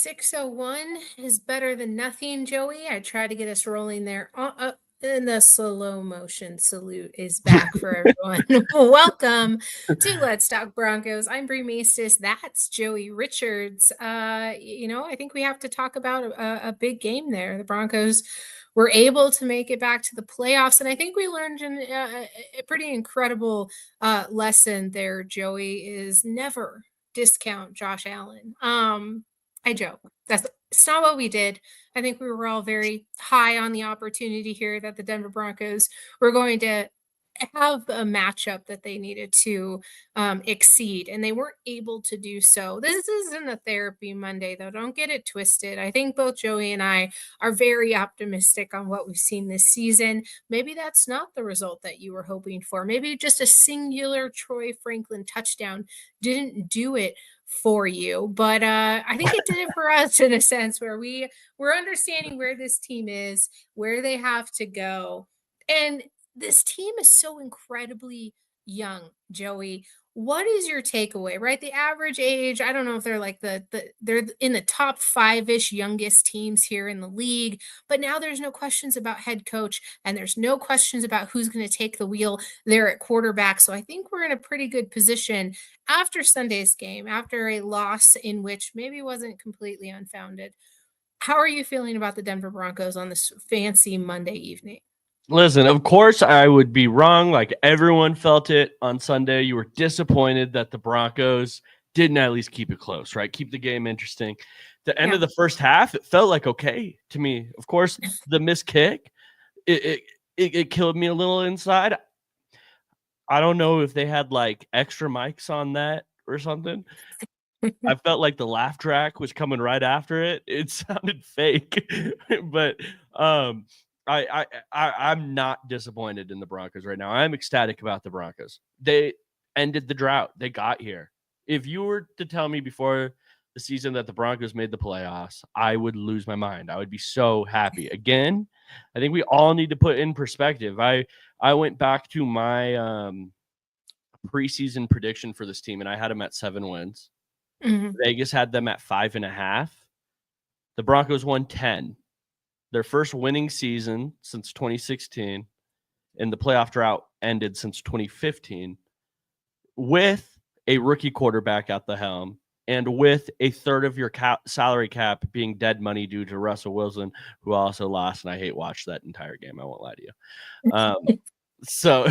6:01 is better than nothing, Joey. I tried to get us rolling there. And the slow motion salute is back for everyone. Welcome to Let's Talk Broncos. I'm Bree Maestas. That's Joey Richards. I think we have to talk about a big game there. The Broncos were able to make it back to the playoffs, and I think we learned a pretty incredible lesson there, Joey, is never discount Josh Allen. I joke. It's not what we did. I think we were all very high on the opportunity here that the Denver Broncos were going to have a matchup that they needed to exceed, and they weren't able to do so. This isn't a therapy Monday, though. Don't get it twisted. I think both Joey and I are very optimistic on what we've seen this season. Maybe that's not the result that you were hoping for. Maybe just a singular Troy Franklin touchdown didn't do it for you, but I think it did it for us in a sense where we're understanding where this team is, where they have to go, and this team is so incredibly young, Joey. What is your takeaway, right? The average age, I don't know if they're like they're in the top 5-ish youngest teams here in the league, but now there's no questions about head coach and there's no questions about who's going to take the wheel there at quarterback. So I think we're in a pretty good position after Sunday's game, after a loss in which maybe wasn't completely unfounded. How are you feeling about the Denver Broncos on this fancy Monday evening? Listen, of course I would be wrong. Like everyone felt it on Sunday. You were disappointed that the Broncos didn't at least keep it close, right? Keep the game interesting. The end of the first half, it felt like okay to me. Of course, the missed kick, it killed me a little inside. I don't know if they had like extra mics on that or something. I felt like the laugh track was coming right after it. It sounded fake, but I'm not disappointed in the Broncos right now. I'm ecstatic about the Broncos. They ended the drought. They got here. If you were to tell me before the season that the Broncos made the playoffs, I would lose my mind. I would be so happy. Again, I think we all need to put in perspective. I went back to my preseason prediction for this team, and I had them at 7 wins. Mm-hmm. Vegas had them at 5.5. The Broncos won 10. Their first winning season since 2016, and the playoff drought ended since 2015 with a rookie quarterback at the helm and with a third of your salary cap being dead money due to Russell Wilson, who also lost, and I hate watched that entire game. I won't lie to you. So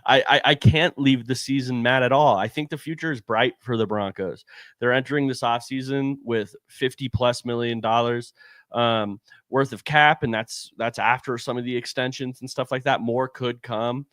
I can't leave the season mad at all. I think the future is bright for the Broncos. They're entering this offseason with $50+ million worth of cap, and that's after some of the extensions and stuff like that. More could come.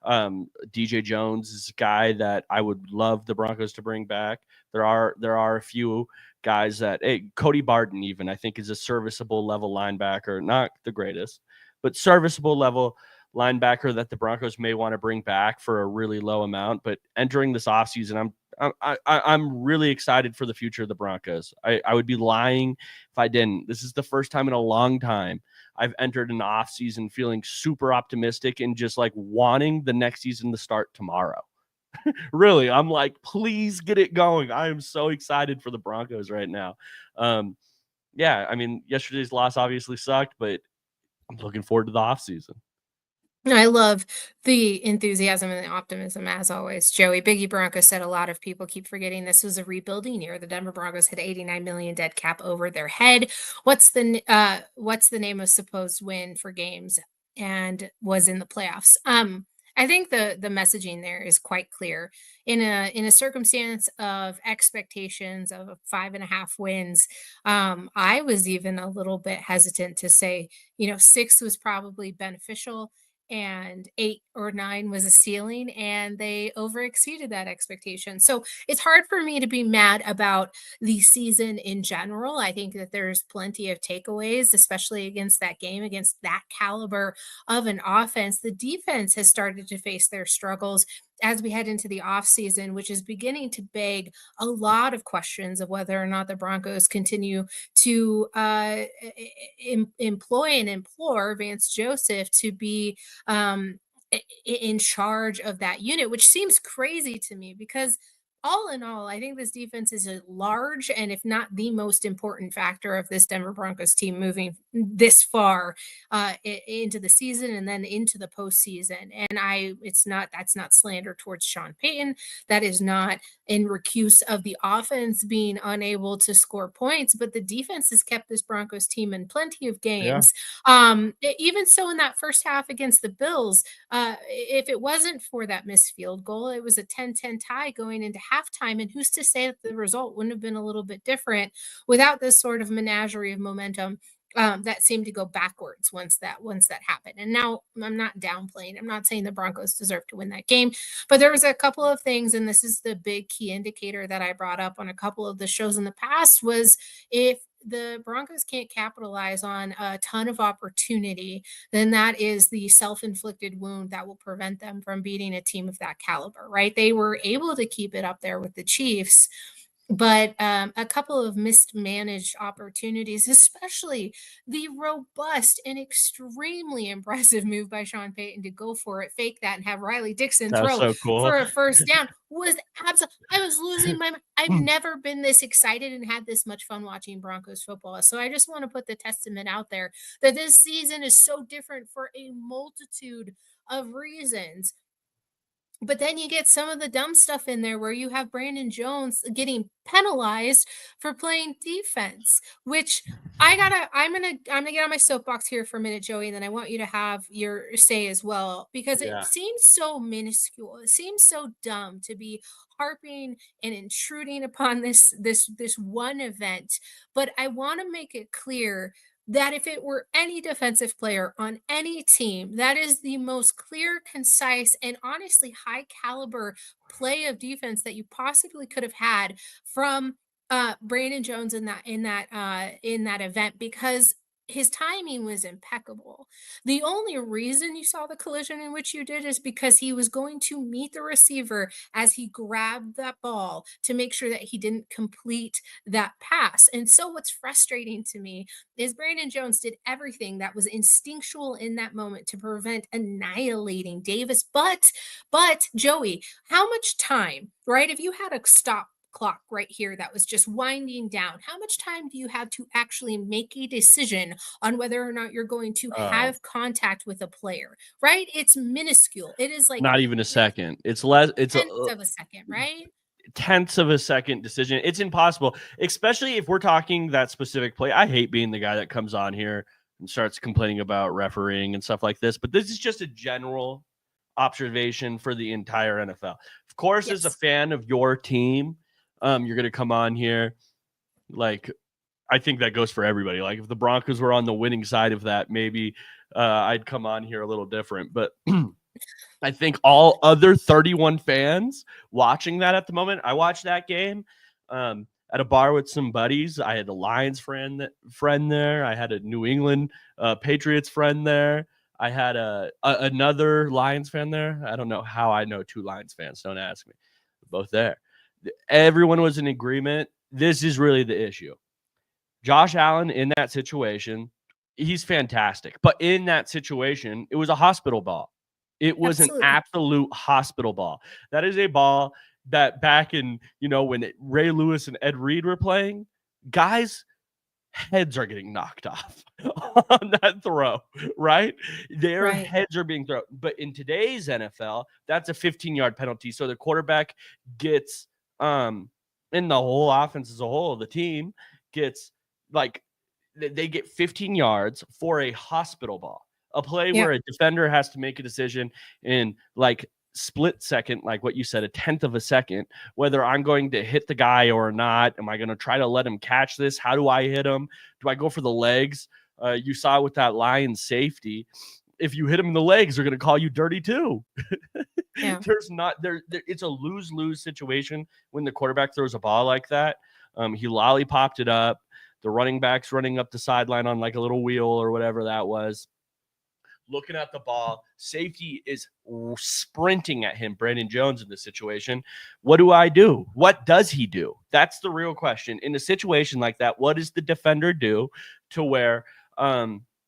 DJ Jones is a guy that I would love the Broncos to bring back. There are a few guys that Cody Barton even I think is a serviceable level linebacker, not the greatest, but serviceable level linebacker that the Broncos may want to bring back for a really low amount. But entering this offseason, I'm really excited for the future of the Broncos. I would be lying if I didn't. This is the first time in a long time I've entered an offseason feeling super optimistic and just like wanting the next season to start tomorrow. Really, I'm like, please get it going. I am so excited for the Broncos right now. I mean, yesterday's loss obviously sucked, but I'm looking forward to the offseason. I love the enthusiasm and the optimism, as always, Joey. Biggie Bronco said a lot of people keep forgetting this was a rebuilding year. The Denver Broncos had 89 million dead cap over their head. What's the name of supposed win for games and was in the playoffs? I think the messaging there is quite clear. In a circumstance of expectations of 5.5 wins, I was even a little bit hesitant to say, 6 was probably beneficial and 8 or 9 was a ceiling, and they overexceeded that expectation. So it's hard for me to be mad about the season in general. I think that there's plenty of takeaways, especially against that game, against that caliber of an offense. The defense has started to face their struggles as we head into the offseason, which is beginning to beg a lot of questions of whether or not the Broncos continue to employ and implore Vance Joseph to be in charge of that unit, which seems crazy to me because all in all, I think this defense is a large and if not the most important factor of this Denver Broncos team moving this far into the season and then into the postseason. And that's not slander towards Sean Payton. That is not in recuse of the offense being unable to score points, but the defense has kept this Broncos team in plenty of Yeah. games. Even so, in that first half against the Bills, if it wasn't for that missed field goal, it was a 10-10 tie going into halftime. And who's to say that the result wouldn't have been a little bit different without this sort of menagerie of momentum that seemed to go backwards once that happened. And now I'm not downplaying. I'm not saying the Broncos deserve to win that game, but there was a couple of things, and this is the big key indicator that I brought up on a couple of the shows in the past was if the Broncos can't capitalize on a ton of opportunity, then that is the self-inflicted wound that will prevent them from beating a team of that caliber, right? They were able to keep it up there with the Chiefs, but a couple of mismanaged opportunities, especially the robust and extremely impressive move by Sean Payton to go for it, fake that, and have Riley Dixon That was throw so cool. for a first down was absolutely. I was losing my mind. I've never been this excited and had this much fun watching Broncos football. So I just want to put the testament out there that this season is so different for a multitude of reasons. But then you get some of the dumb stuff in there where you have Brandon Jones getting penalized for playing defense, which I'm gonna get on my soapbox here for a minute, Joey, and then I want you to have your say as well, because it Yeah. seems so minuscule. It seems so dumb to be harping and intruding upon this one event. But I want to make it clear that if it were any defensive player on any team, that is the most clear, concise, and honestly high caliber play of defense that you possibly could have had from Brandon Jones in that event, because his timing was impeccable. The only reason you saw the collision in which you did is because he was going to meet the receiver as he grabbed that ball to make sure that he didn't complete that pass. And so what's frustrating to me is Brandon Jones did everything that was instinctual in that moment to prevent annihilating Davis. But Joey, how much time, right? If you had a stop clock right here that was just winding down, how much time do you have to actually make a decision on whether or not you're going to Oh, have contact with a player, right? It's minuscule. It is like not even a second. It's less. It's a tenths of a second, right? tenths of a second decision. It's impossible, especially if we're talking that specific play. I hate being the guy that comes on here and starts complaining about refereeing and stuff like this, but this is just a general observation for the entire NFL. Of course, as a Yes. fan of your team, you're going to come on here. Like, I think that goes for everybody. Like, if the Broncos were on the winning side of that, maybe I'd come on here a little different. But I think all other 31 fans watching that at the moment, I watched that game at a bar with some buddies. I had a Lions friend there. I had a New England Patriots friend there. I had another Lions fan there. I don't know how I know two Lions fans. Don't ask me. Both there. Everyone was in agreement. This is really the issue. Josh Allen in that situation, he's fantastic. But in that situation, it was a hospital ball. It was an Absolutely. absolute hospital ball. That is a ball that back in, when Ray Lewis and Ed Reed were playing, guys' heads are getting knocked off on that throw, right? Their Right. heads are being thrown. But in today's NFL, that's a 15-yard penalty. So the quarterback gets, in the whole offense as a whole, the team gets like they get 15 yards for a hospital ball, a play Yeah. where a defender has to make a decision in like split second, like what you said, a tenth of a second, whether I'm going to hit the guy or not. Am I going to try to let him catch this? How do I hit him? Do I go for the legs? You saw with that Lions safety, if you hit him in the legs, they're going to call you dirty too. Yeah. There's not there. It's a lose-lose situation when the quarterback throws a ball like that. He lollipopped it up. The running back's running up the sideline on like a little wheel or whatever that was, looking at the ball. Safety is sprinting at him, Brandon Jones, in this situation. What do I do? What does he do? That's the real question. In a situation like that, what does the defender do to where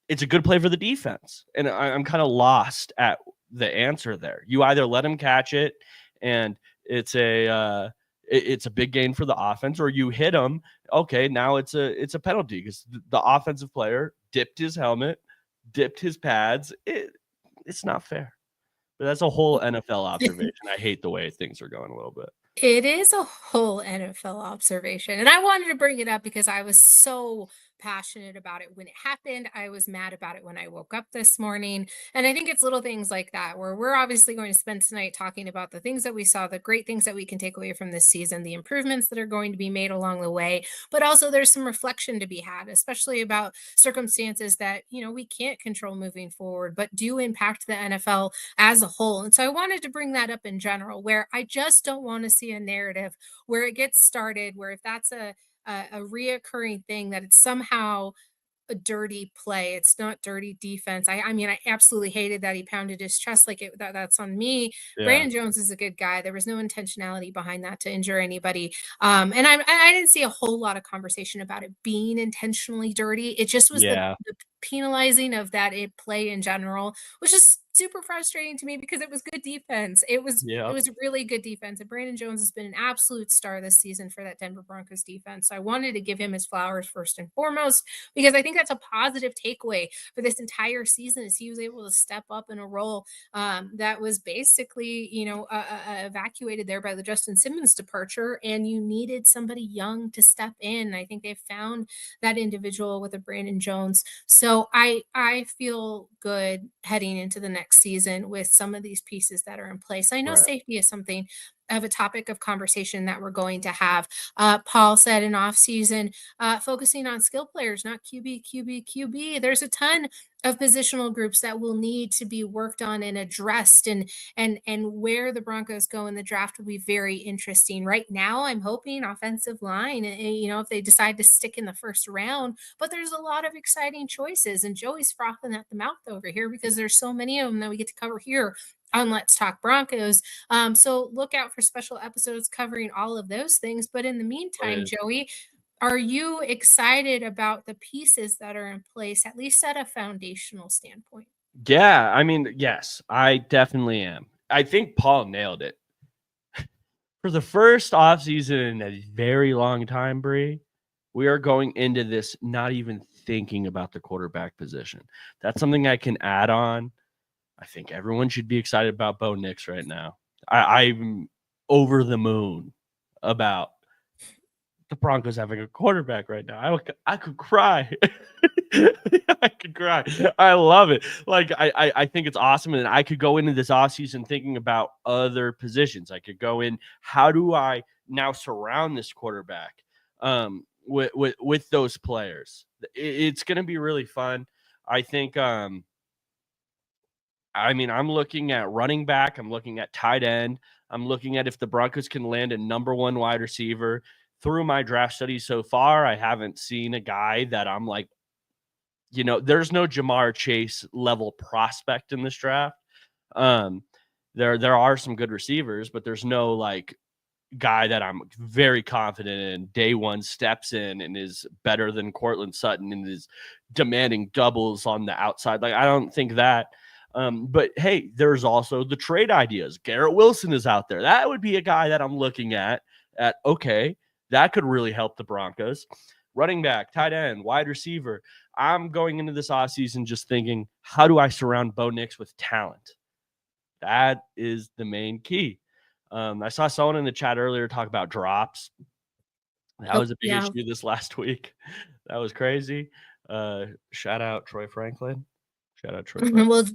it's a good play for the defense? And I'm kind of lost at the answer there. You either let him catch it and it's a it's a big gain for the offense, or you hit him. Okay, now it's a penalty because the offensive player dipped his helmet, dipped his pads. It's not fair. But that's a whole NFL observation. I hate the way things are going a little bit. It is a whole NFL observation, and I wanted to bring it up because I was so passionate about it when it happened. I was mad about it when I woke up this morning, and I think it's little things like that where we're obviously going to spend tonight talking about the things that we saw, the great things that we can take away from this season, the improvements that are going to be made along the way, but also there's some reflection to be had, especially about circumstances that, we can't control moving forward, but do impact the NFL as a whole. And so I wanted to bring that up in general, where I just don't want to see a narrative where it gets started, where if that's a reoccurring thing, that it's somehow a dirty play. It's not dirty defense. I mean, I absolutely hated that he pounded his chest like that's on me. Yeah. Brandon Jones is a good guy. There was no intentionality behind that to injure anybody. And I didn't see a whole lot of conversation about it being intentionally dirty. It just was Yeah. the penalizing of that it play in general, which is super frustrating to me because it was good defense. It Yeah. was really good defense. And Brandon Jones has been an absolute star this season for that Denver Broncos defense. So I wanted to give him his flowers first and foremost, because I think that's a positive takeaway for this entire season is he was able to step up in a role that was basically, evacuated there by the Justin Simmons departure, and you needed somebody young to step in. I think they found that individual with a Brandon Jones. So I feel good heading into the next season with some of these pieces that are in place. I know Right. safety is something of a topic of conversation that we're going to have. Paul said in off season, focusing on skill players, not QB. There's a ton of positional groups that will need to be worked on and addressed, and where the Broncos go in the draft will be very interesting. Right now, I'm hoping offensive line, if they decide to stick in the first round, but there's a lot of exciting choices, and Joey's frothing at the mouth over here because there's so many of them that we get to cover here on Let's Talk Broncos. So look out for special episodes covering all of those things. But in the meantime, Please. Joey, are you excited about the pieces that are in place, at least at a foundational standpoint? Yeah. I mean, yes, I definitely am. I think Paul nailed it. For the first offseason in a very long time, Bree, we are going into this not even thinking about the quarterback position. That's something I can add on. I think everyone should be excited about Bo Nix right now. I'm over the moon about the Broncos having a quarterback right now. I could cry. I could cry. I love it. Like I think it's awesome. And I could go into this offseason thinking about other positions. I could go in, how do I now surround this quarterback with those players? It's gonna be really fun. I think I'm looking at running back, I'm looking at tight end, I'm looking at if the Broncos can land a number one wide receiver. Through my draft studies so far, I haven't seen a guy that I'm like, there's no Jamar Chase level prospect in this draft. Um, there are some good receivers, but there's no like guy that I'm very confident in. Day one steps in and is better than Cortland Sutton and is demanding doubles on the outside. Like I don't think that. But hey, there's also the trade ideas. Garrett Wilson is out there. That would be a guy that I'm looking at. Okay, that could really help the Broncos. Running back, tight end, wide receiver. I'm going into this offseason just thinking, how do I surround Bo Nix with talent? That is the main key. I saw someone in the chat earlier talk about drops. That Oh, was a big yeah. issue this last week. That was crazy. Shout out Troy Franklin. Shout out Troy Franklin. Well,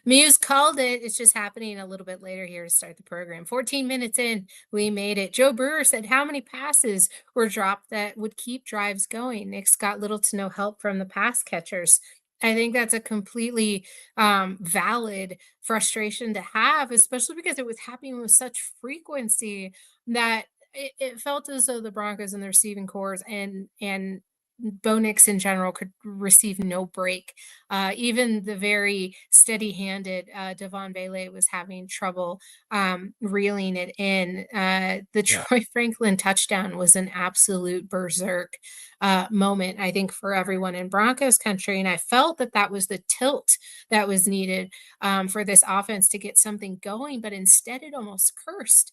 Muse called it. It's just happening a little bit later here to start the program. 14 minutes in, we made it. Joe Brewer said, how many passes were dropped that would keep drives going? Nick's got little to no help from the pass catchers. I think that's a completely valid frustration to have, especially because it was happening with such frequency that it felt as though the Broncos and the receiving cores and Bo Nix in general could receive no break. Even the very steady-handed Devon Bailey was having trouble reeling it in. The Yeah. Troy Franklin touchdown was an absolute berserk moment, I think, for everyone in Broncos country. And I felt that that was the tilt that was needed for this offense to get something going, but instead it almost cursed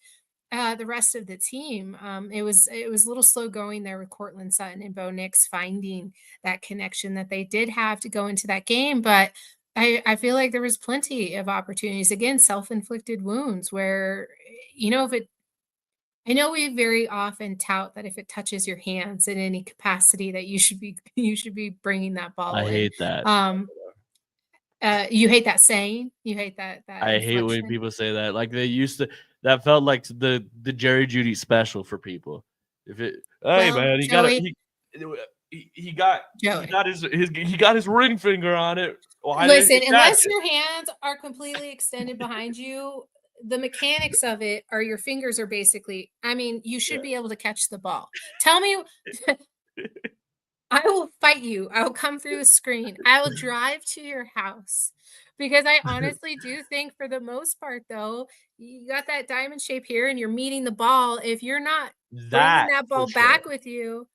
the rest of the team. It was a little slow going there with Cortland Sutton and Bo Nix finding that connection that they did have to go into that game, but I feel like there was plenty of opportunities. Again, self-inflicted wounds where, if it I know we very often tout that if it touches your hands in any capacity that you should be bringing that I ball in. hate that. Um, you hate that saying? You hate that I hate when inflection? people say that. Like they used to. That felt like the Jerry Judy special for people. If it, hey Well, man, Joey, he Joey. got he got his ring finger on it. Why didn't Listen, he catch unless it? your hands are completely extended behind you, the mechanics of it are your fingers are basically, I mean, you should be able to catch the ball. Tell me, I will fight you. I will come through the screen. I will drive to your house because I honestly do think, for the most part, though, you got that diamond shape here and you're meeting the ball. If you're not bringing That that for ball sure, back with you,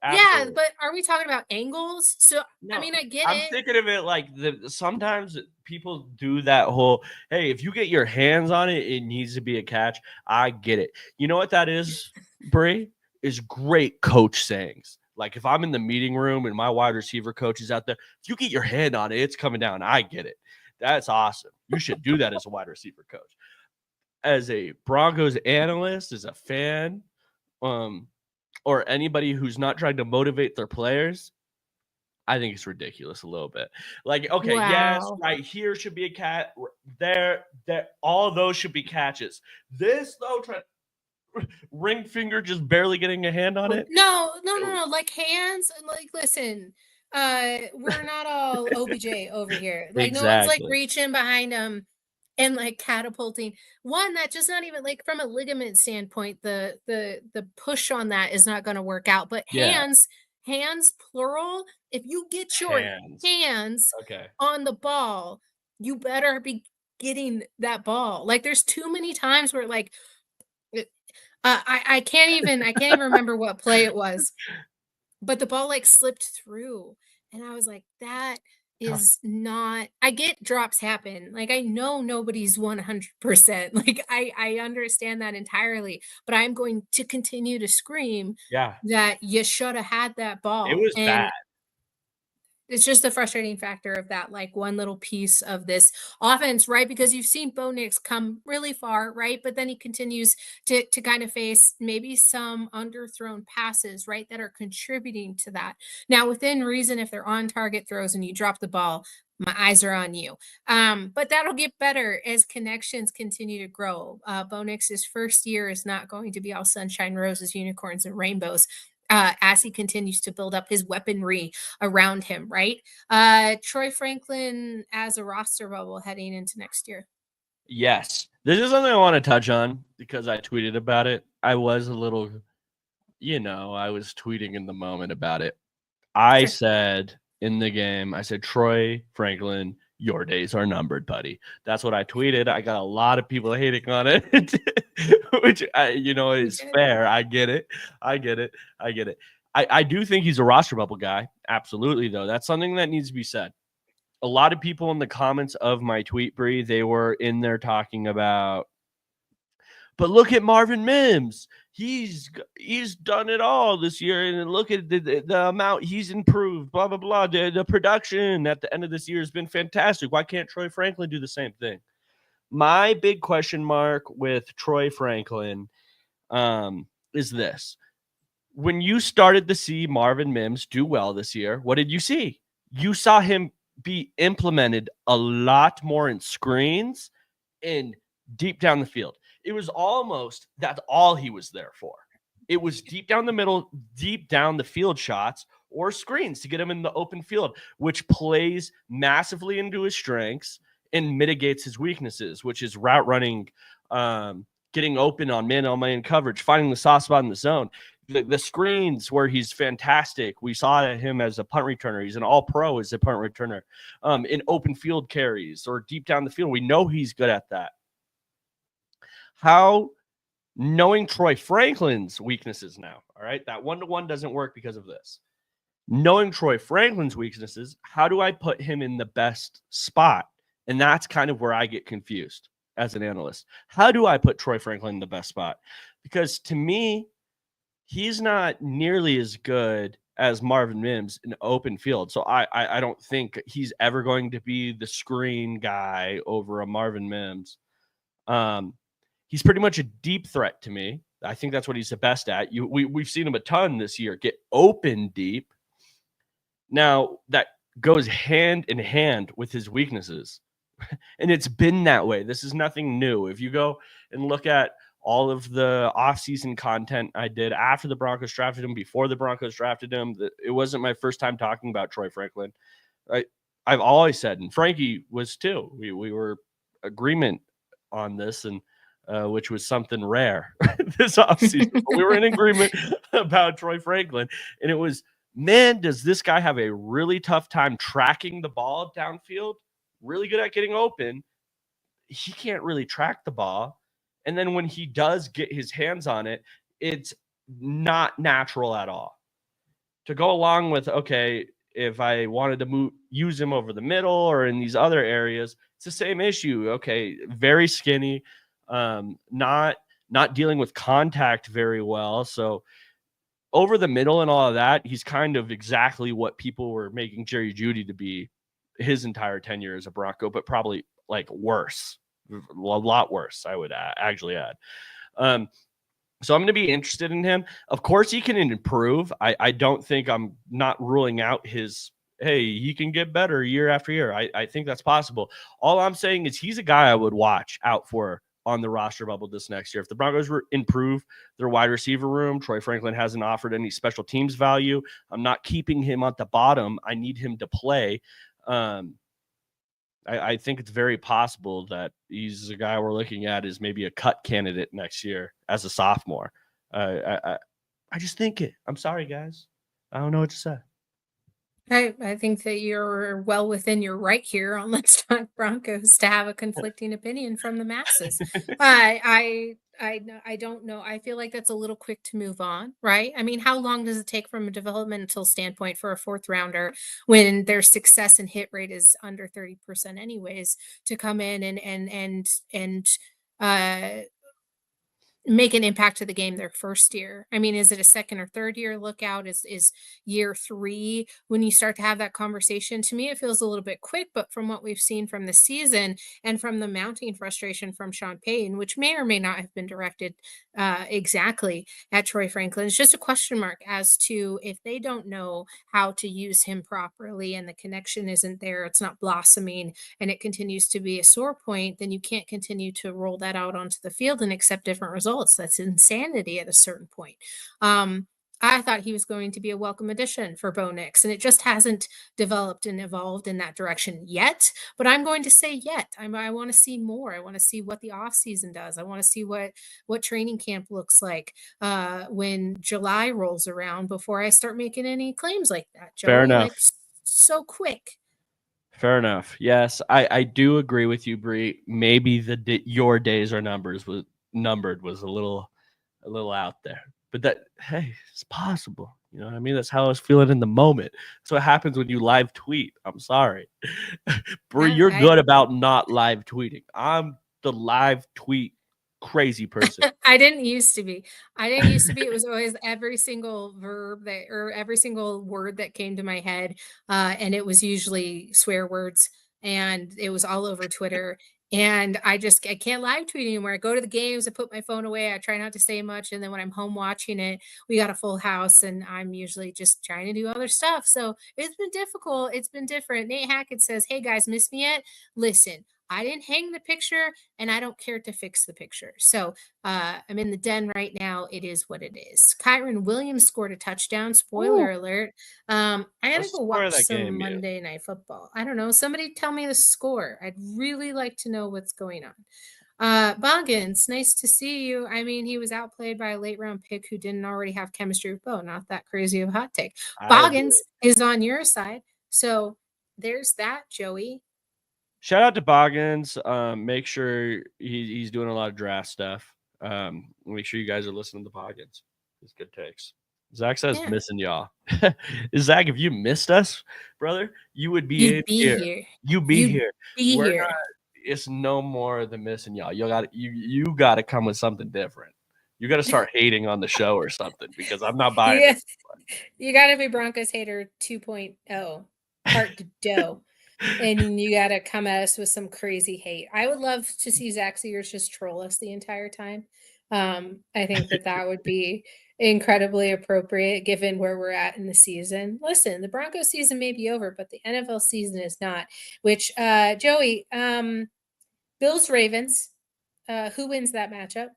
yeah, absolutely. but are we talking about angles? So, I No, mean, I get I'm it. thinking of it like sometimes people do that whole, hey, if you get your hands on it, it needs to be a catch. I get it. You know what that is, Bree? Is great coach sayings. Like if I'm in the meeting room and my wide receiver coach is out there, if you get your hand on it, it's coming down. I get it. That's awesome. You should do that as a wide receiver coach. As a Broncos analyst, as a fan, um, or anybody who's not trying to motivate their players, I think it's ridiculous a little bit. Like, okay, yes, Wow. right here should be a cat. There, all those should be catches. This though, ring finger just barely getting a hand on it. No, no, no, No. no, like, hands like, listen, we're not all OBJ over here. Like, no one's, like, Exactly. reaching behind them and, like, catapulting. One, that just not even like, from a ligament standpoint, the push on that is not gonna work out, but Yeah, hands plural, if you get your hands. hands Okay. on the ball, you better be getting that ball. Like, there's too many times where, like, I can't even remember what play it was, but the ball, like, slipped through, and I was like, "That Tough. is not." I get drops happen, like, I know nobody's 100%, like, I understand that entirely, but I'm going to continue to scream Yeah, that you shoulda had that it ball, was bad. and it's just the frustrating factor of that, like, one little piece of this offense, right? Because you've seen Bo Nix come really far, right? But then he continues to kind of face maybe some underthrown passes, right, that are contributing to that. Now, within reason, if they're on target throws and you drop the ball, my eyes are on you. But that'll get better as connections continue to grow. Bo Nix's first year is not going to be all sunshine, roses, unicorns, and rainbows. As he continues to build up his weaponry around him, right? Troy Franklin as a roster bubble heading into next year. Yes, this is something I want to touch on because I tweeted about it. I was a little, I was tweeting in the moment about it. I Sure. said in the game, I said, Troy Franklin, your days are numbered, buddy. That's what I tweeted. I got a lot of people hating on it, which You is did. fair. I get it. I get it. I get it. I do think he's a roster bubble guy. Absolutely, though. That's something that needs to be said. A lot of people in the comments of my tweet, Bree, they were in there talking about, but look at Marvin Mims. He's done it all this year, and look at the amount he's improved. Blah blah blah. The production at the end of this year has been fantastic. Why can't Troy Franklin do the same thing? My big question mark with Troy Franklin is this: when you started to see Marvin Mims do well this year, what did you see? You saw him be implemented a lot more in screens and deep down the field. It was almost that's all he was there for. It was deep down the middle, deep down the field shots or screens to get him in the open field, which plays massively into his strengths and mitigates his weaknesses, which is route running, getting open on man coverage, finding the soft spot in the zone. The screens where he's fantastic. We saw him as a punt returner. He's an all-pro as a punt returner. In open field carries or deep down the field, we know he's good at that. How knowing Troy Franklin's weaknesses now, all right, that one-to-one doesn't work because of this. Knowing Troy Franklin's weaknesses, how do I put him in the best spot? And that's kind of where I get confused. as an analyst. How do I put Troy Franklin in the best spot? Because to me, he's not nearly as good as Marvin Mims in open field. So I don't think he's ever going to be the screen guy over a Marvin Mims. He's pretty much a deep threat to me. I think that's what he's the best at. We've seen him a ton this year get open deep. Now that goes hand in hand with his weaknesses. And it's been that way. This is nothing new. If you go and look at all of the offseason content I did after the Broncos drafted him, before the Broncos drafted him, it wasn't my first time talking about Troy Franklin. I've always said, and Frankie was too, we were agreement on this, and which was something rare this offseason. We were in agreement about Troy Franklin, and it was, man, does this guy have a really tough time tracking the ball downfield? Really good at getting open. He can't really track the ball. And then when he does get his hands on it, it's not natural at all. To go along with, okay, if I wanted to use him over the middle or in these other areas, it's the same issue. Okay, very skinny, not dealing with contact very well. So over the middle and all of that, he's kind of exactly what people were making Jerry Jeudy to be his entire tenure as a Bronco, but probably like worse, a lot worse, I would actually add. So I'm going to be interested in him. Of course, he can improve. I don't think, I'm not ruling out his, hey, he can get better year after year. I think that's possible. All I'm saying is he's a guy I would watch out for on the roster bubble this next year. If the Broncos improve their wide receiver room, Troy Franklin hasn't offered any special teams value. I'm not keeping him at the bottom. I need him to play. I think it's very possible that he's a guy we're looking at as maybe a cut candidate next year as a sophomore. I just think it. I'm sorry, guys. I don't know what to say. I think that you're well within your right here on Let's Talk Broncos to have a conflicting opinion from the masses. I don't know. I feel like that's a little quick to move on, right? I mean, how long does it take from a developmental standpoint for a fourth rounder when their success and hit rate is under 30% anyways to come in and make an impact to the game their first year? I mean, is it a second or third year lookout? Is year 3 when you start to have that conversation? To me, it feels a little bit quick, but from what we've seen from the season and from the mounting frustration from Sean Payton, which may or may not have been directed exactly at Troy Franklin, it's just a question mark as to if they don't know how to use him properly and the connection isn't there, it's not blossoming, and it continues to be a sore point, then you can't continue to roll that out onto the field and accept different results. That's insanity at a certain point. I thought he was going to be a welcome addition for Bo Nix, and it just hasn't developed and evolved in that direction yet. But I'm going to say yet. I want to see more. I want to see what the offseason does. I want to see what training camp looks like when July rolls around before I start making any claims like that, Joey. Fair enough. Like, so quick. Fair enough. Yes, I do agree with you, Bree. Maybe your days are numbered was a little out there, but that, hey, it's possible. You know what I mean? That's how I was feeling in the moment. That's what happens when you live tweet. I'm sorry. Bree, you're good about not live tweeting. I'm the live tweet crazy person. I didn't used to be. It was always every single verb or every single word that came to my head. And it was usually swear words, and it was all over Twitter. And I can't live tweet anymore. I go to the games, I put my phone away, I try not to say much. And then when I'm home watching it, we got a full house and I'm usually just trying to do other stuff. So it's been difficult. It's been different. Nate Hackett says, "Hey guys, miss me yet?" Listen, I didn't hang the picture and I don't care to fix the picture. So I'm in the den right now. It is what it is. Kyron Williams scored a touchdown. Spoiler alert. I gotta go watch some Monday Night Football. I don't know. Somebody tell me the score. I'd really like to know what's going on. Boggins, nice to see you. I mean, he was outplayed by a late round pick who didn't already have chemistry with Bo. Not that crazy of a hot take. Boggins is on your side. So there's that, Joey. Shout out to Boggins. Make sure he's doing a lot of draft stuff. Make sure you guys are listening to Boggins. He's good takes. Zach says missing y'all. Zach, if you missed us, brother, you would be here. You'd be here. it's no more than missing y'all. You gotta come with something different. You gotta start hating on the show or something because I'm not buying Yeah, it. you got to be Broncos hater 2.0, heart to dough. And you got to come at us with some crazy hate. I would love to see Zach Sears just troll us the entire time. I think that would be incredibly appropriate given where we're at in the season. Listen, the Broncos season may be over, but the NFL season is not. Which, Joey, Bills Ravens, who wins that matchup?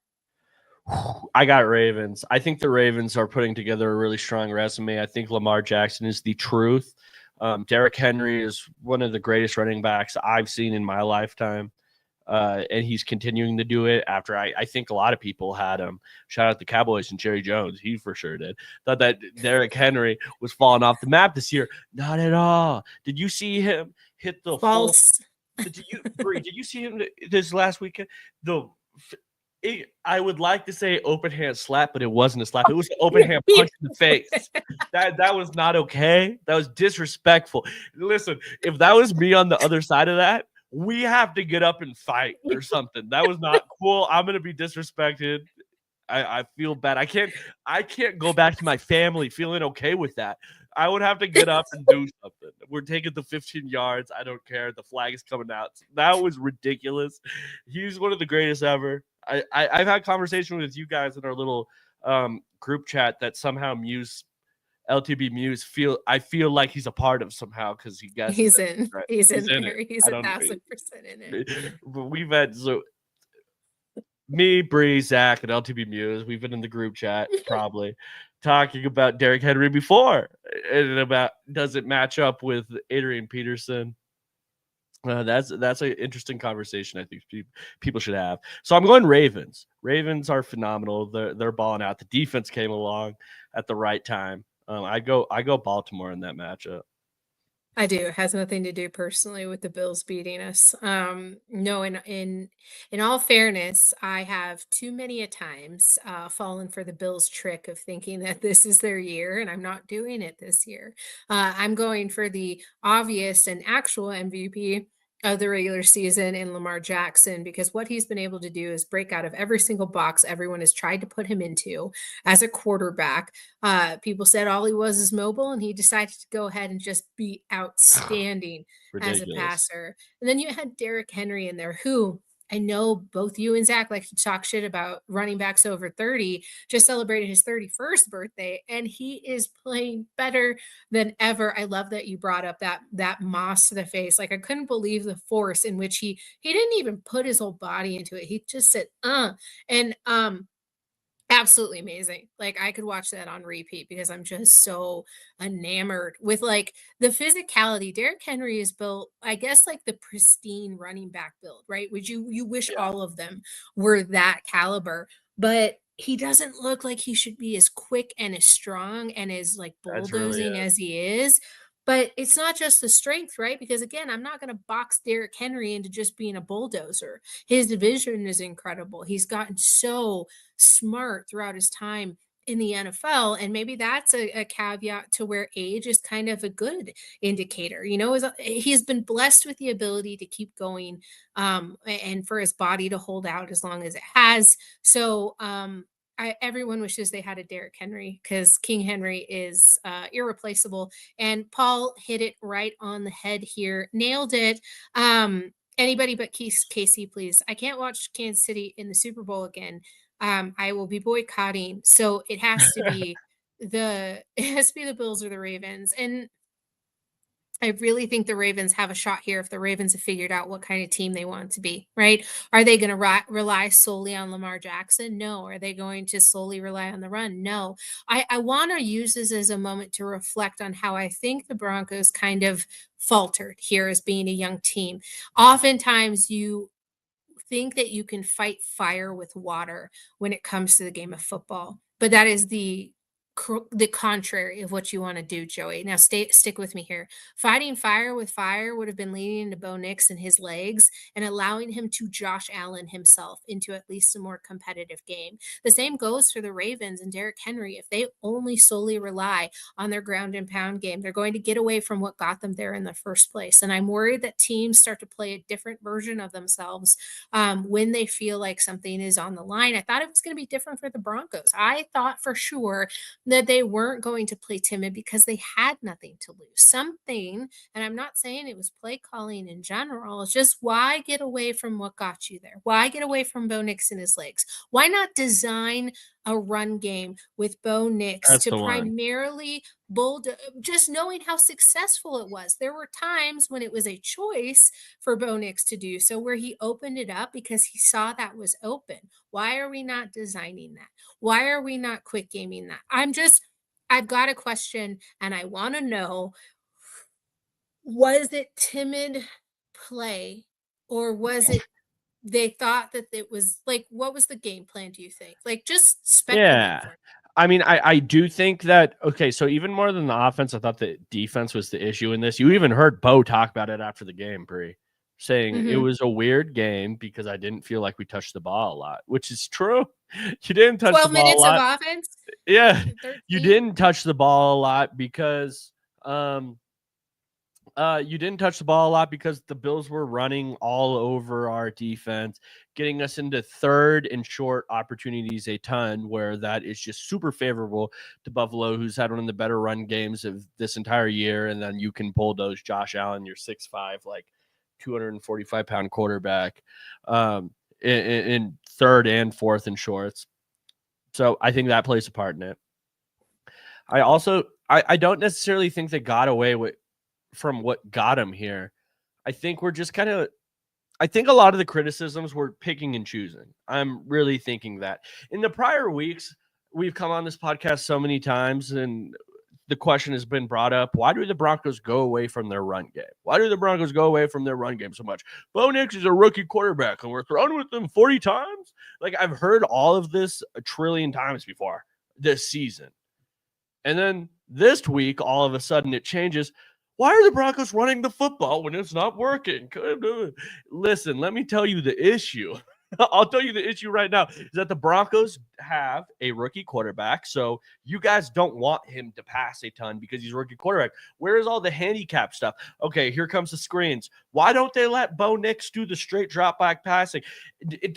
I got Ravens. I think the Ravens are putting together a really strong resume. I think Lamar Jackson is the truth. Derrick Henry is one of the greatest running backs I've seen in my lifetime. And he's continuing to do it after I think a lot of people had him. Shout out the Cowboys and Jerry Jones. He for sure did. Thought that Derrick Henry was falling off the map this year. Not at all. Did you see him hit the False. Did you see him this last weekend? I would like to say open hand slap, but it wasn't a slap. It was an open hand punch in the face. That was not okay. That was disrespectful. Listen, if that was me on the other side of that, we have to get up and fight or something. That was not cool. I'm gonna be disrespected. I feel bad. I can't go back to my family feeling okay with that. I would have to get up and do something. We're taking the 15 yards. I don't care. The flag is coming out. That was ridiculous. He's one of the greatest ever. I've had conversation with you guys in our little group chat that somehow LTB Muse I feel like he's a part of somehow because he guesses. He's in. Right. He's in in there. it. He's 1,000% in it. But we've had me, Bree, Zach, and LTB Muse. We've been in the group chat probably talking about Derrick Henry before and about does it match up with Adrian Peterson. That's an interesting conversation I think people should have. So I'm going Ravens. Ravens are phenomenal. They're balling out. The defense came along at the right time. I go Baltimore in that matchup. I do. It has nothing to do personally with the Bills beating us. No, in all fairness, I have too many a times fallen for the Bills trick of thinking that this is their year, and I'm not doing it this year. I'm going for the obvious and actual MVP of the regular season in Lamar Jackson because what he's been able to do is break out of every single box everyone has tried to put him into as a quarterback. People said all he was is mobile, and he decided to go ahead and just be outstanding as a passer. And then you had Derrick Henry in there, who I know both you and Zach like to talk shit about running backs over 30, just celebrated his 31st birthday, and he is playing better than ever. I love that you brought up that moss to the face. Like I couldn't believe the force in which he didn't even put his whole body into it. He just said, and absolutely amazing. Like I could watch that on repeat because I'm just so enamored with like the physicality. Derrick Henry is built, I guess, like the pristine running back build, right? Would you wish all of them were that caliber, but he doesn't look like he should be as quick and as strong and as like bulldozing as he is. But it's not just the strength, right? Because again, I'm not going to box Derrick Henry into just being a bulldozer. His vision is incredible. He's gotten so smart throughout his time in the NFL. And maybe that's a caveat to where age is kind of a good indicator. You know, he's been blessed with the ability to keep going and for his body to hold out as long as it has. So, everyone wishes they had a Derrick Henry because King Henry is irreplaceable. And Paul hit it right on the head here, nailed it. Anybody but Casey, please. I can't watch Kansas City in the Super Bowl again. I will be boycotting. So it has to be the Bills or the Ravens. And I really think the Ravens have a shot here if the Ravens have figured out what kind of team they want to be, right? Are they going to rely solely on Lamar Jackson? No. Are they going to solely rely on the run? No. I want to use this as a moment to reflect on how I think the Broncos kind of faltered here as being a young team. Oftentimes, you think that you can fight fire with water when it comes to the game of football, but that is the the contrary of what you want to do, Joey. Now, stick with me here. Fighting fire with fire would have been leaning into Bo Nix and his legs and allowing him to Josh Allen himself into at least a more competitive game. The same goes for the Ravens and Derrick Henry. If they only solely rely on their ground and pound game, they're going to get away from what got them there in the first place. And I'm worried that teams start to play a different version of themselves when they feel like something is on the line. I thought it was going to be different for the Broncos. I thought for sure that they weren't going to play timid because they had nothing to lose. Something, and I'm not saying it was play calling in general, it's just why get away from what got you there? Why get away from Bo Nix and his legs? Why not design a run game with Bo Nix That's to the one. primarily just knowing how successful it was. There were times when it was a choice for Bo Nix to do so where he opened it up because he saw that was open. Why are we not designing that? Why are we not quick gaming that? I've got a question and I want to know, was it timid play or was it they thought that it was like, what was the game plan, do you think? Like, just speculate Yeah. for me. I mean, I do think that, okay, so even more than the offense, I thought the defense was the issue in this. You even heard Bo talk about it after the game, Bree, saying it was a weird game because I didn't feel like we touched the ball a lot, which is true. You didn't touch the 12 ball a minutes of lot. offense? Yeah, you 13? didn't touch the ball a lot because you didn't touch the ball a lot because the Bills were running all over our defense, getting us into third and short opportunities a ton, where that is just super favorable to Buffalo, who's had one of the better run games of this entire year. And then you can bulldoze Josh Allen, your 6'5", like 245-pound quarterback, in third and fourth and shorts. So I think that plays a part in it. I don't necessarily think they got away from what got him here. I think we're just I think a lot of the criticisms were picking and choosing. I'm really thinking that in the prior weeks, we've come on this podcast so many times and the question has been brought up. Why do the Broncos go away from their run game? Why do the Broncos go away from their run game so much? Bo Nix is a rookie quarterback and we're throwing with them 40 times. Like, I've heard all of this a trillion times before this season. And then this week, all of a sudden it changes. Why are the Broncos running the football when it's not working? Listen, let me tell you the issue. I'll tell you the issue right now is that the Broncos have a rookie quarterback. So you guys don't want him to pass a ton because he's a rookie quarterback. Where is all the handicap stuff? Okay, here comes the screens. Why don't they let Bo Nix do the straight drop back passing? It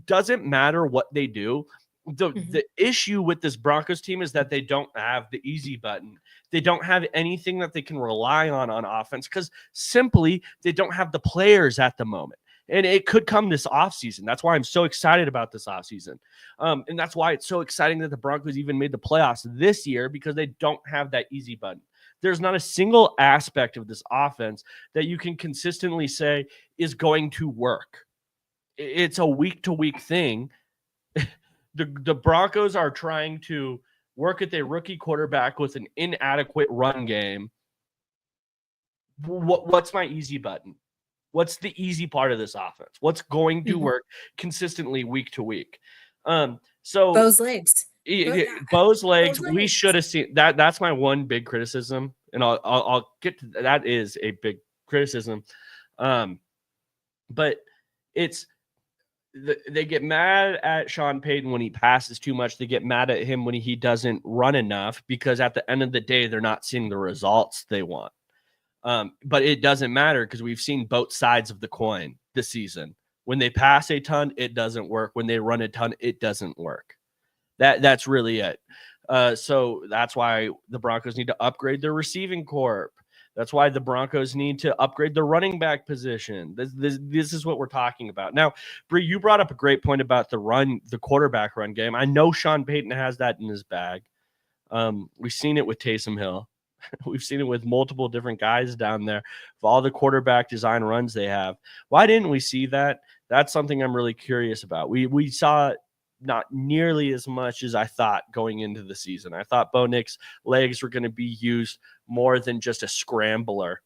doesn't matter what they do. The issue with this Broncos team is that they don't have the easy button. They don't have anything that they can rely on offense because simply they don't have the players at the moment. And it could come this offseason. That's why I'm so excited about this offseason. And that's why it's so exciting that the Broncos even made the playoffs this year because they don't have that easy button. There's not a single aspect of this offense that you can consistently say is going to work. It's a week-to-week thing. The Broncos are trying to work at their rookie quarterback with an inadequate run game. What's my easy button? What's the easy part of this offense? What's going to work consistently week to week? So Bo's legs. Bo's legs. We should have seen that. That's my one big criticism, and I'll get to that. Is a big criticism, but it's. They get mad at Sean Payton when he passes too much. They get mad at him when he doesn't run enough because at the end of the day, they're not seeing the results they want. But it doesn't matter because we've seen both sides of the coin this season. When they pass a ton, it doesn't work. When they run a ton, it doesn't work. That's really it. So that's why the Broncos need to upgrade their receiving corps. That's why the Broncos need to upgrade the running back position. This is what we're talking about. Now, Bree, you brought up a great point about the quarterback run game. I know Sean Payton has that in his bag. We've seen it with Taysom Hill. We've seen it with multiple different guys down there. For all the quarterback design runs they have. Why didn't we see that? That's something I'm really curious about. We saw it not nearly as much as I thought going into the season. I thought Bo Nix legs were going to be used more than just a scrambler.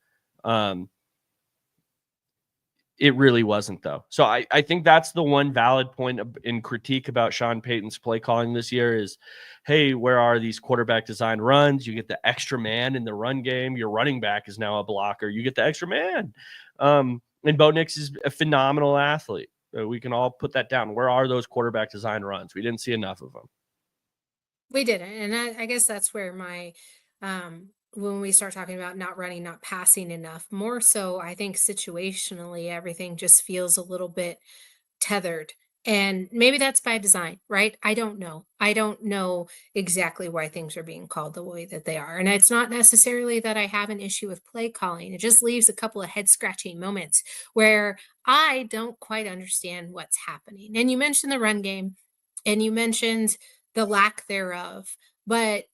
It really wasn't, though. So I think that's the one valid point in critique about Sean Payton's play calling this year is, hey, where are these quarterback design runs? You get the extra man in the run game. Your running back is now a blocker. You get the extra man. And Bo Nix is a phenomenal athlete. We can all put that down. Where are those quarterback design runs? We didn't see enough of them. We didn't, and I guess that's where my when we start talking about not running, not passing enough, more so, I think situationally, everything just feels a little bit tethered. And maybe that's by design, right? I don't know. I don't know exactly why things are being called the way that they are. And it's not necessarily that I have an issue with play calling. It just leaves a couple of head scratching moments where I don't quite understand what's happening. And you mentioned the run game and you mentioned the lack thereof, but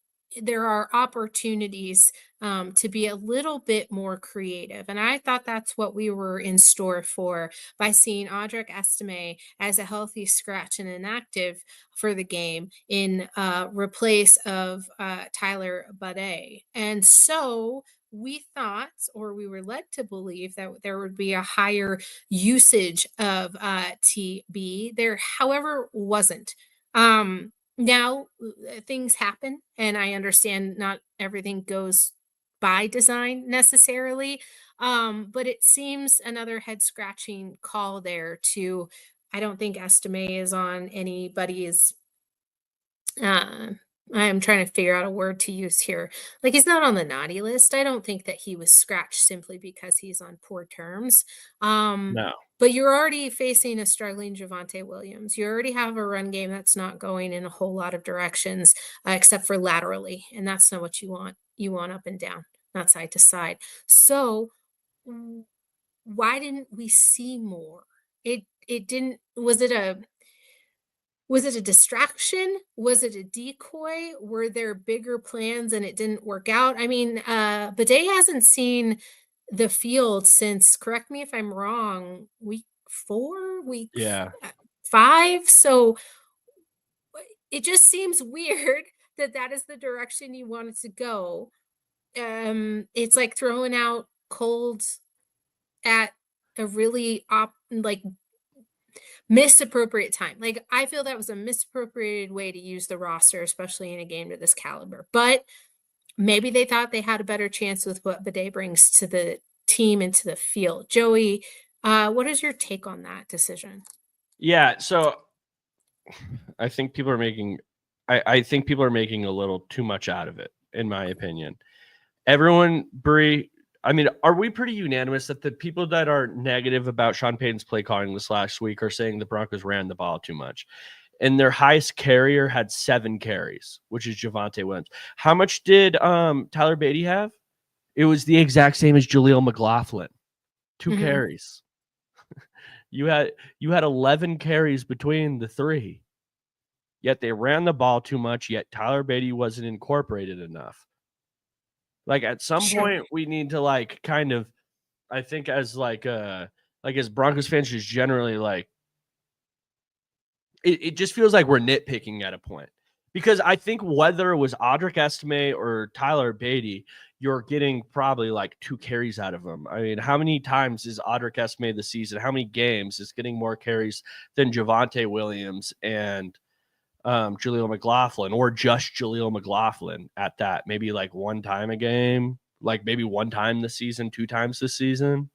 there are opportunities to be a little bit more creative. And I thought that's what we were in store for by seeing Audric Estime as a healthy scratch and inactive for the game in replace of Tyler Bade. And so we thought, or we were led to believe, that there would be a higher usage of TB. There, however, wasn't. Now, things happen, and I understand not everything goes by design necessarily, but it seems another head scratching call there to. I don't think Estime is on anybody's. Uh, I'm trying to figure out a word to use here. Like, he's not on the naughty list. I don't think that he was scratched simply because he's on poor terms. Um, No. but you're already facing a struggling Javante Williams. You already have a run game that's not going in a whole lot of directions, except for laterally, and that's not what you want. You want up and down, not side to side. So, w- why didn't we see more? It didn't. Was it a distraction? Was it a decoy? Were there bigger plans and it didn't work out? I mean, Bidet hasn't seen the field since, correct me if I'm wrong, week 4, Yeah. 5. So it just seems weird that that is the direction you wanted to go. It's like throwing out cold at a really like misappropriate time. Like, I feel that was a misappropriated way to use the roster, especially in a game to this caliber. But maybe they thought they had a better chance with what Bidet brings to the team and to the field. Joey, what is your take on that decision? Yeah. So I think people are making I think people are making a little too much out of it, in my opinion. Everyone, Bree, I mean, are we pretty unanimous that the people that are negative about Sean Payton's play calling this last week are saying the Broncos ran the ball too much? And their highest carrier had 7 carries, which is Javante Williams. How much did Tyler Beatty have? It was the exact same as Jaleel McLaughlin. 2 Mhm. carries. You had 11 carries between the three. Yet they ran the ball too much, yet Tyler Beatty wasn't incorporated enough. Like, at some Sure. point we need to, like, kind of, I think, as as Broncos fans, just generally, like, it just feels like we're nitpicking at a point. Because I think whether it was Audric Estime or Tyler Beatty, you're getting probably like 2 carries out of them. I mean, how many times is Audric Estime this season? How many games is getting more carries than Javante Williams and Jaleel McLaughlin, or just Jaleel McLaughlin at that? Maybe like 1 time a game, like maybe 1 time this season, 2 times this season.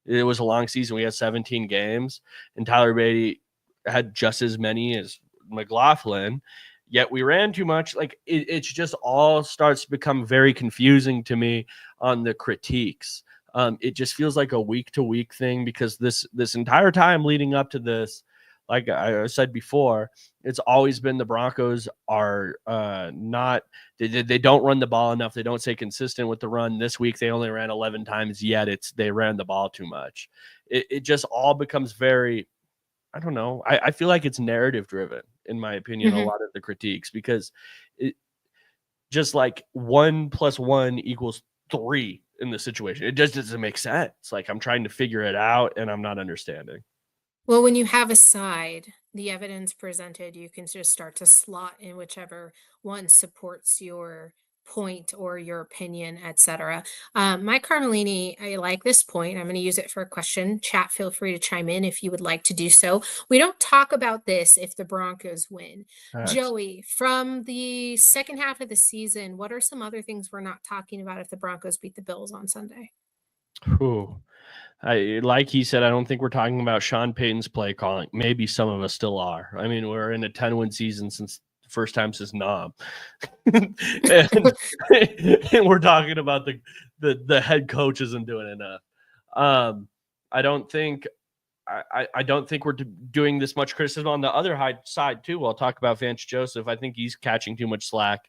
It was a long season. We had 17 games, and Tyler Beatty had just as many as McLaughlin, yet we ran too much. Like, it's just all starts to become very confusing to me on the critiques. It just feels like a week to week thing, because this entire time leading up to this, like I said before, it's always been the Broncos are not they don't run the ball enough. They don't stay consistent with the run. This week they only ran 11 times, yet they ran the ball too much. It just all becomes very, I don't know. I feel like it's narrative driven, in my opinion, a Mhm. lot of the critiques, because it just like 1 + 1 = 3 in the situation. It just doesn't make sense. Like, I'm trying to figure it out and I'm not understanding. Well, when you have a side, the evidence presented, you can just start to slot in whichever one supports your point or your opinion, etc. Mike Carmelini, I like this point. I'm going to use it for a question. Chat, feel free to chime in if you would like to do so. We don't talk about this if the Broncos win. Facts. Joey, from the second half of the season, what are some other things we're not talking about if the Broncos beat the Bills on Sunday? Whew. Like he said, I don't think we're talking about Sean Payton's play calling. Maybe some of us still are. I mean, we're in a 10-win season since the first time since Nom. and, and we're talking about the head coach isn't doing enough. I don't think I don't think we're doing this much criticism on the other side too. I'll talk about Vance Joseph. I think he's catching too much slack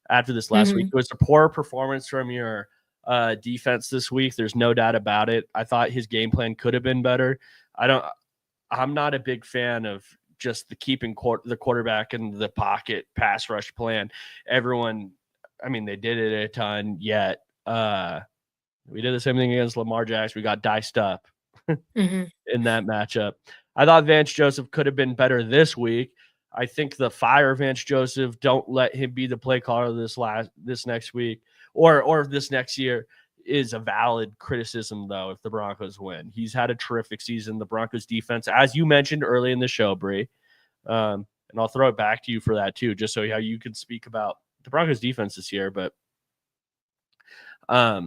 after this last week. It was a poor performance from your defense this week. There's no doubt about it. I thought his game plan could have been better. I'm not a big fan of just the keeping the quarterback in the pocket pass rush plan. Everyone, I mean, they did it a ton, yet we did the same thing against Lamar Jackson. We got diced up in that matchup. I thought Vance Joseph could have been better this week. I think the fire Vance Joseph, don't let him be the play caller this next week or this next year, is a valid criticism, though, if the Broncos win. He's had a terrific season. The Broncos defense, as you mentioned early in the show, Bree, and I'll throw it back to you for that too, just so how you can speak about the Broncos defense this year. But I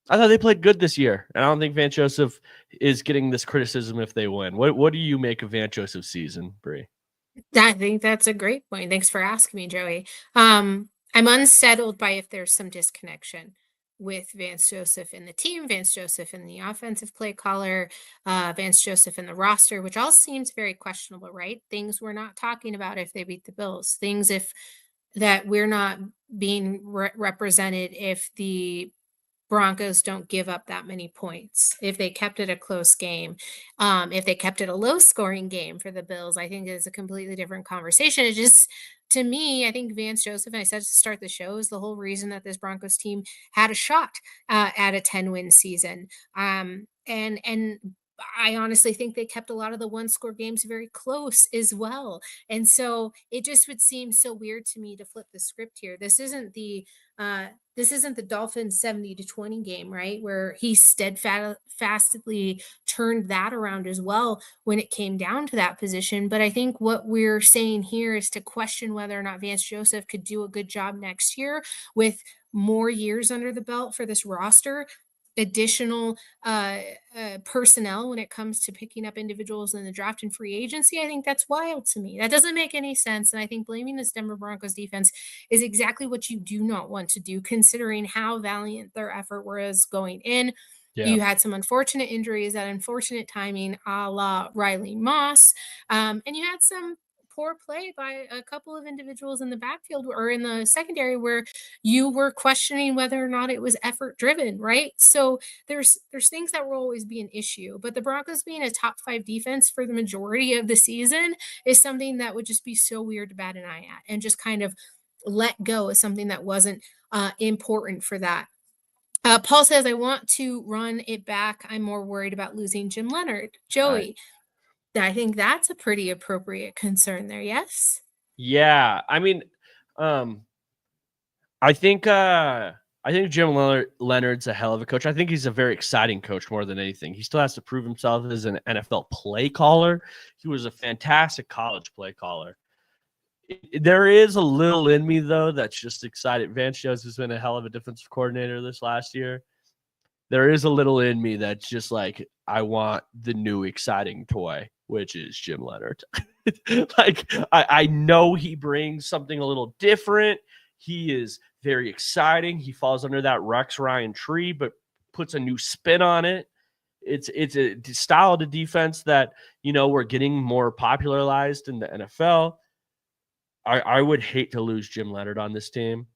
thought they played good this year, and I don't think Vance Joseph is getting this criticism if they win. What do you make of Vance Joseph's season, Bree? I think that's a great point. Thanks for asking me, Joey. I'm unsettled by if there's some disconnection with Vance Joseph and the team, Vance Joseph and the offensive play caller, Vance Joseph and the roster, which all seems very questionable, right? Things we're not talking about if they beat the Bills, things if that we're not being represented if the Broncos don't give up that many points. If they kept it a close game, if they kept it a low scoring game for the Bills, I think it's a completely different conversation. It just, to me, I think Vance Joseph, and I said to start the show, is the whole reason that this Broncos team had a shot at a 10-win season. And I honestly think they kept a lot of the one score games very close as well. And so it just would seem so weird to me to flip the script here. This isn't the Dolphins 70-20 game, right? Where he steadfastly turned that around as well when it came down to that position. But I think what we're saying here is to question whether or not Vance Joseph could do a good job next year with more years under the belt for this roster, additional personnel when it comes to picking up individuals in the draft and free agency. I think that's wild to me. That doesn't make any sense. And I think blaming this Denver Broncos defense is exactly what you do not want to do, considering how valiant their effort was going in. Yeah. You had some unfortunate injuries, that unfortunate timing, a la Riley Moss, and you had some poor play by a couple of individuals in the backfield or in the secondary where you were questioning whether or not it was effort driven, right? So there's things that will always be an issue, but the Broncos being a top 5 defense for the majority of the season is something that would just be so weird to bat an eye at and just kind of let go of something that wasn't important for that. Paul says, I want to run it back. I'm more worried about losing Jim Leonard. Joey, I think that's a pretty appropriate concern there. Yes. Yeah. I mean, I think Jim Leonard's a hell of a coach. I think he's a very exciting coach more than anything. He still has to prove himself as an NFL play caller. He was a fantastic college play caller. There is a little in me, though, that's just excited. Vance Joseph's been a hell of a defensive coordinator this last year. There is a little in me that's just like, I want the new exciting toy, which is Jim Leonard. Like, I know he brings something a little different. He is very exciting. He falls under that Rex Ryan tree, but puts a new spin on it. It's a style of defense that, we're getting more popularized in the NFL. I would hate to lose Jim Leonard on this team.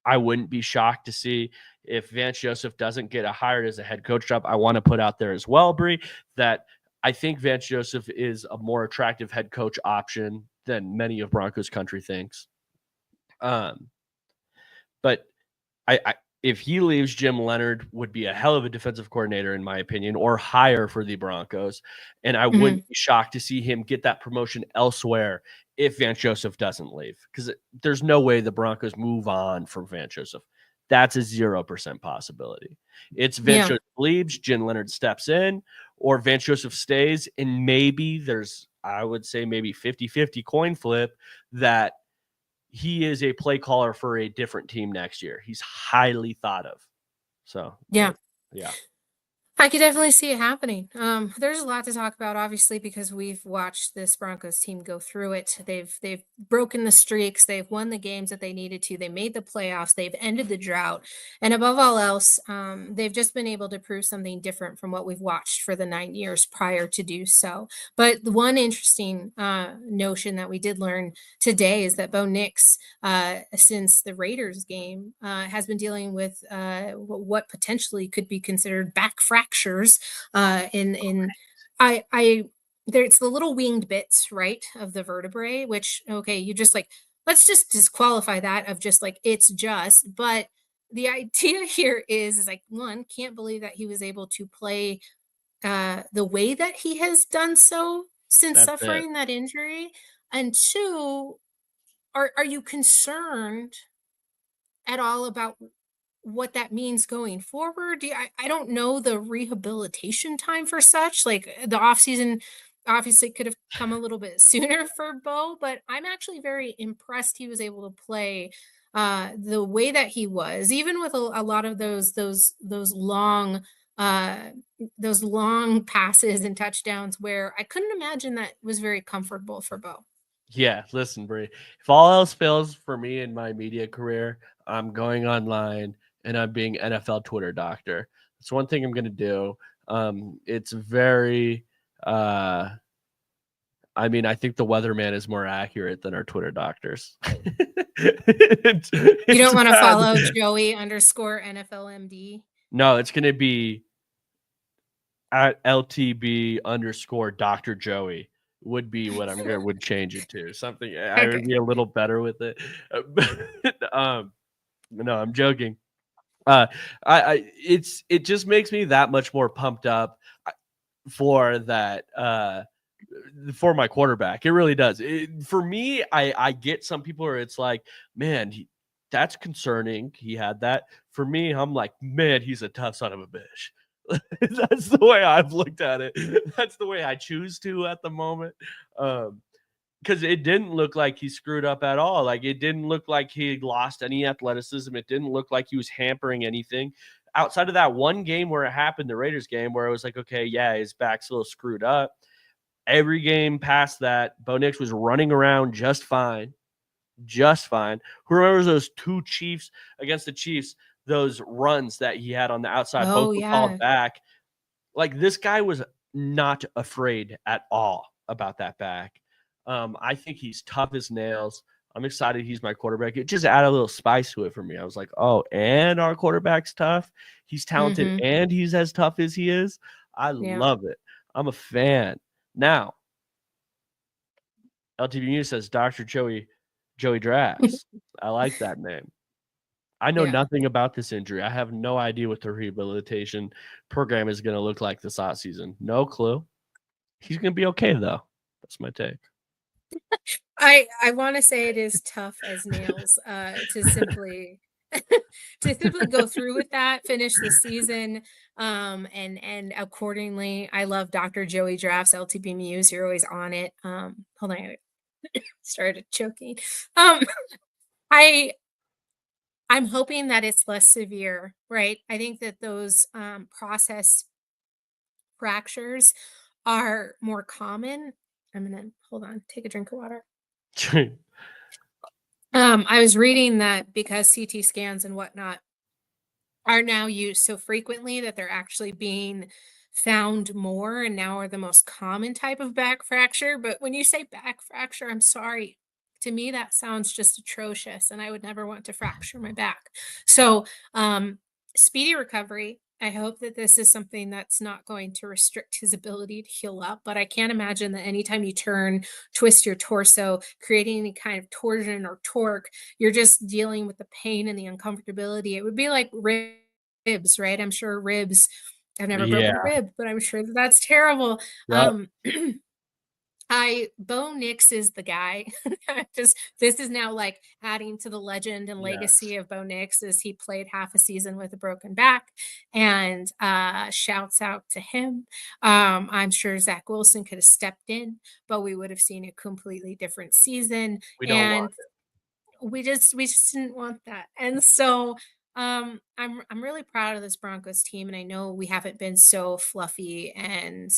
I wouldn't be shocked to see if Vance Joseph doesn't get hired as a head coach job. I want to put out there as well, Bree, that I think Vance Joseph is a more attractive head coach option than many of Broncos country thinks. But if he leaves, Jim Leonard would be a hell of a defensive coordinator, in my opinion, or higher for the Broncos. And I wouldn't be shocked to see him get that promotion elsewhere if Vance Joseph doesn't leave, because there's no way the Broncos move on from Vance Joseph. That's a 0% possibility. It's Vance Joseph leaves, Jim Leonard steps in, or Vance Joseph stays, and maybe there's, I would say, maybe 50-50 coin flip that he is a play caller for a different team next year. He's highly thought of. So, Yeah. Yeah. I could definitely see it happening. There's a lot to talk about, obviously, because we've watched this Broncos team go through it. They've broken the streaks. They've won the games that they needed to. They made the playoffs. They've ended the drought, and above all else, they've just been able to prove something different from what we've watched for the 9 years prior to do so. But the one interesting notion that we did learn today is that Bo Nix, since the Raiders game, has been dealing with what potentially could be considered back fractures. I there, it's the little winged bits, right, of the vertebrae. Which, okay, you just like, let's just disqualify that of just like it's just. But the idea here is like, one, can't believe that he was able to play the way that he has done so since That's it. suffering that injury, and two, are you concerned at all about what that means going forward? I don't know the rehabilitation time for such. Like, the off season obviously could have come a little bit sooner for Bo, but I'm actually very impressed he was able to play the way that he was, even with a lot of uh those long passes and touchdowns where I couldn't imagine that was very comfortable for Bo. Yeah, listen, Bree. If all else fails for me in my media career, I'm going online and I'm being NFL Twitter doctor. That's one thing I'm going to do. It's very, uh, I mean, I think the weatherman is more accurate than our Twitter doctors. You It's don't want to bad. follow Joey underscore NFLMD? No, it's going to be at LTB underscore Dr. Joey would be what I'm gonna would change it to. Something I would Okay. be a little better with it. No, I'm joking. It just makes me that much more pumped up for that for my quarterback. It really does. For me, I get some people where it's like, man, that's concerning. He had that. For me, I'm like, man, he's a tough son of a bitch. That's the way I've looked at it. That's the way I choose to at the moment. Because it didn't look like he screwed up at all. Like, it didn't look like he lost any athleticism. It didn't look like he was hampering anything. Outside of that one game where it happened, the Raiders game, where it was like, okay, yeah, his back's a little screwed up. Every game past that, Bo Nix was running around just fine. Just fine. Who remembers those two Chiefs against the Chiefs, those runs that he had on the outside, both Oh, were called yeah. back? Like, this guy was not afraid at all about that back. I think he's tough as nails. I'm excited he's my quarterback. It just added a little spice to it for me. I was like, oh, and our quarterback's tough. He's talented Mhm. and he's as tough as he is. I Yeah. love it. I'm a fan. Now, LTV News says Dr. Joey Drafts. I like that name. I know Yeah. nothing about this injury. I have no idea what the rehabilitation program is going to look like this offseason. No clue. He's going to be okay, though. That's my take. I wanna say it is tough as nails, to simply to simply go through with that, finish the season, and accordingly. I love Dr. Joey Drafts, LTB Muse, you're always on it. Hold on, I started choking. Um, I I'm hoping that it's less severe, right? I think that those, process fractures are more common. I'm gonna hold on, take a drink of water. I was reading that because CT scans and whatnot are now used so frequently that they're actually being found more and now are the most common type of back fracture. But when you say back fracture, I'm sorry. To me, that sounds just atrocious, and I would never want to fracture my back. So, speedy recovery. I hope that this is something that's not going to restrict his ability to heal up, but I can't imagine that anytime you turn, twist your torso, creating any kind of torsion or torque, you're just dealing with the pain and the uncomfortability. It would be like ribs, right? I'm sure ribs, I've never broken a Yeah. rib, but I'm sure that that's terrible. Yep. I Bo Nix is the guy. Just this is now like adding to the legend and Yes. legacy of Bo Nix as he played half a season with a broken back. And shouts out to him. I'm sure Zach Wilson could have stepped in, but we would have seen a completely different season. We don't want And we just didn't want that. And so I'm really proud of this Broncos team. And I know we haven't been so fluffy and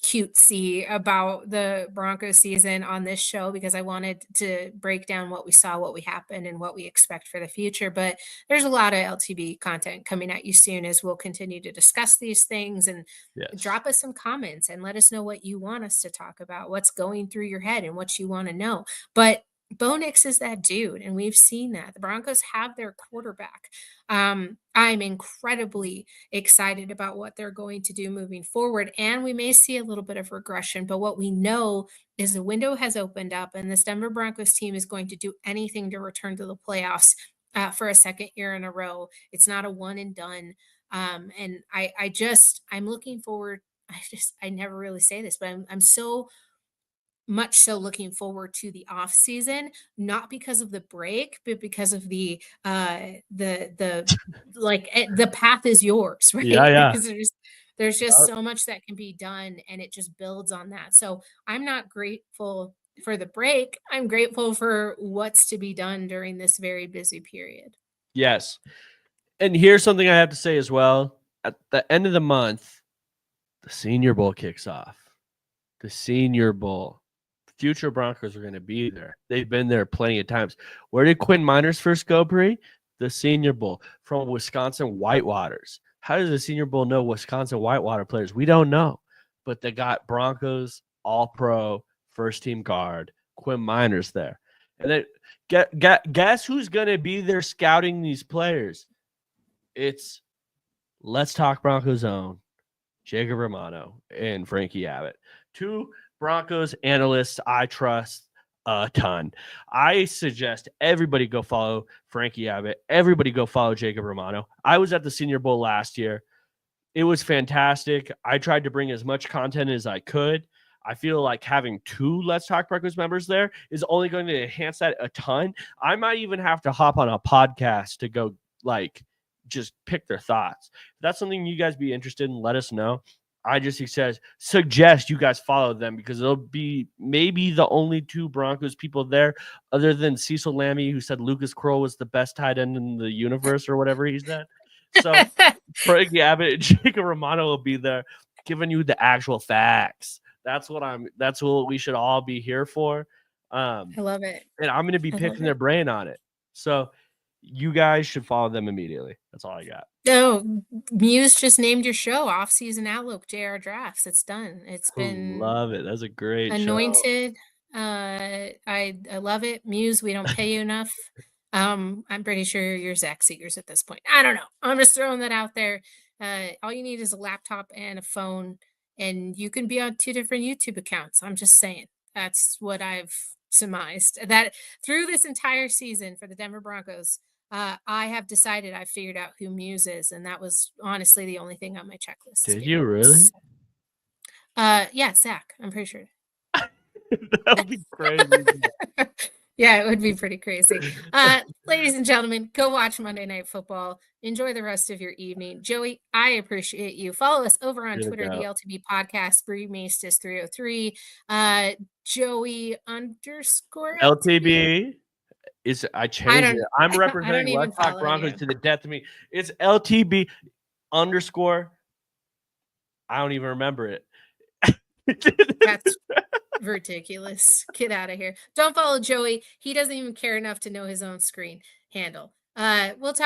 cutesy about the Broncos season on this show because I wanted to break down what we saw, what we happened, and what we expect for the future. But there's a lot of LTB content coming at you soon as we'll continue to discuss these things and Yes. drop us some comments and let us know what you want us to talk about, what's going through your head and what you want to know. But Bo Nix is that dude, and we've seen that. The Broncos have their quarterback. I'm incredibly excited about what they're going to do moving forward. And we may see a little bit of regression, but what we know is the window has opened up, and this Denver Broncos team is going to do anything to return to the playoffs for a second year in a row. It's not a one and done. And I'm looking forward. I never really say this, but I'm so much so looking forward to the off season, not because of the break, but because of the path is yours, Yeah, right? yeah. There's just Yep. so much that can be done and it just builds on that. So I'm not grateful for the break. I'm grateful for what's to be done during this very busy period. Yes. And here's something I have to say as well. At the end of the month, the Senior Bowl kicks off. The Senior Bowl. Future Broncos are going to be there. They've been there plenty of times. Where did Quinn Miners first go, Bree? The Senior Bowl from Wisconsin Whitewaters. How does the Senior Bowl know Wisconsin Whitewater players? We don't know. But they got Broncos All-Pro first team guard Quinn Miners there. And then guess who's going to be there scouting these players? It's Let's Talk Broncos own Jacob Romano and Frankie Abbott. Two Broncos analysts I trust a ton. I suggest everybody go follow Frankie Abbott. Everybody go follow Jacob Romano. I was at the Senior Bowl last year. It was fantastic. I tried to bring as much content as I could. I feel like having two Let's Talk Broncos members there is only going to enhance that a ton. I might even have to hop on a podcast to go just pick their thoughts. If that's something you guys be interested in, let us know. I just suggest you guys follow them because it'll be maybe the only two Broncos people there other than Cecil Lammey, who said Lucas Kroll was the best tight end in the universe or whatever he said. So Frankie Abbott and Jacob Romano will be there giving you the actual facts. That's what we should all be here for. I love it. And I'm going to be I love picking their it. brain on it. So you guys should follow them immediately. That's all I got. Oh, Muse just named your show Off-Season Outlook JR Drafts. It's done. It's been Love it. That's a great show. anointed. I love it. Muse, we don't pay you enough. I'm pretty sure you're Zach Seegers at this point. I don't know. I'm just throwing that out there. All you need is a laptop and a phone, and you can be on two different YouTube accounts. I'm just saying. That's what I've surmised. That through this entire season for the Denver Broncos, I have decided I've figured out who Muse is, and that was honestly the only thing on my checklist Did here. you really? Yeah, Zach. I'm pretty sure. That would be crazy. Yeah, it would be pretty crazy. Ladies and gentlemen, go watch Monday Night Football. Enjoy the rest of your evening. Joey, I appreciate you. Follow us over on You're the Twitter, the goat. LTB Podcast, Bree Maestas 303. Joey _ LTB is I I changed it. don't I'm I don't representing even Let's Talk follow Broncos you. to the death of me. It's LTB _ I don't even remember it. That's ridiculous. Get out of here. Don't follow Joey. He doesn't even care enough to know his own screen handle. We'll talk